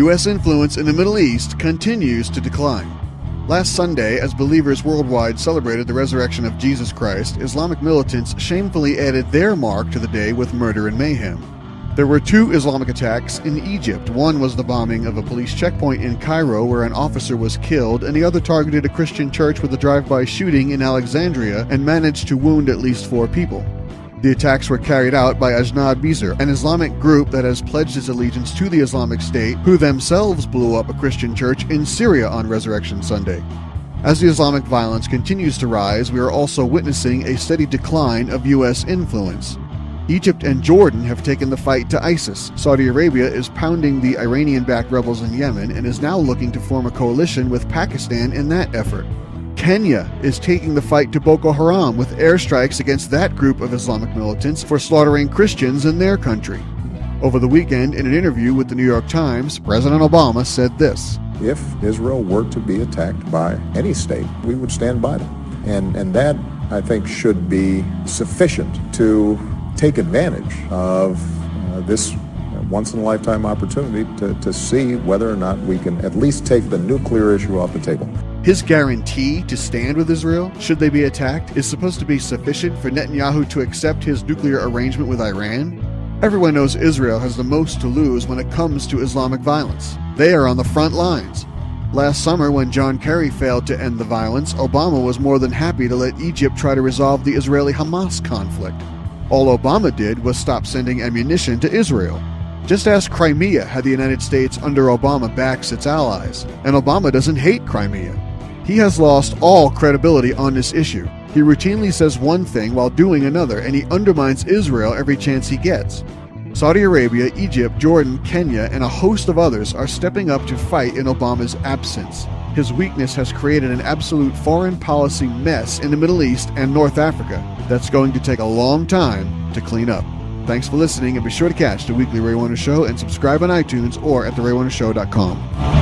U.S. influence in the Middle East continues to decline. Last Sunday, as believers worldwide celebrated the resurrection of Jesus Christ, Islamic militants shamefully added their mark to the day with murder and mayhem. There were 2 Islamic attacks in Egypt. One was the bombing of a police checkpoint in Cairo where an officer was killed, and the other targeted a Christian church with a drive-by shooting in Alexandria and managed to wound at least 4 people. The attacks were carried out by Ajnad Bizr, an Islamic group that has pledged its allegiance to the Islamic State, who themselves blew up a Christian church in Syria on Resurrection Sunday. As the Islamic violence continues to rise, we are also witnessing a steady decline of U.S. influence. Egypt and Jordan have taken the fight to ISIS. Saudi Arabia is pounding the Iranian-backed rebels in Yemen and is now looking to form a coalition with Pakistan in that effort. Kenya is taking the fight to Boko Haram with airstrikes against that group of Islamic militants for slaughtering Christians in their country. Over the weekend, in an interview with the New York Times, President Obama said this: "If Israel were to be attacked by any state, we would stand by them." And that, I think, should be sufficient to take advantage of this once-in-a-lifetime opportunity to see whether or not we can at least take the nuclear issue off the table. His guarantee to stand with Israel, should they be attacked, is supposed to be sufficient for Netanyahu to accept his nuclear arrangement with Iran? Everyone knows Israel has the most to lose when it comes to Islamic violence. They are on the front lines. Last summer, when John Kerry failed to end the violence, Obama was more than happy to let Egypt try to resolve the Israeli-Hamas conflict. All Obama did was stop sending ammunition to Israel. Just ask Crimea how the United States under Obama backs its allies. And Obama doesn't hate Crimea. He has lost all credibility on this issue. He routinely says one thing while doing another, and he undermines Israel every chance he gets. Saudi Arabia, Egypt, Jordan, Kenya, and a host of others are stepping up to fight in Obama's absence. His weakness has created an absolute foreign policy mess in the Middle East and North Africa that's going to take a long time to clean up. Thanks for listening, and be sure to catch the weekly Ray Warner Show and subscribe on iTunes or at theraywarnershow.com.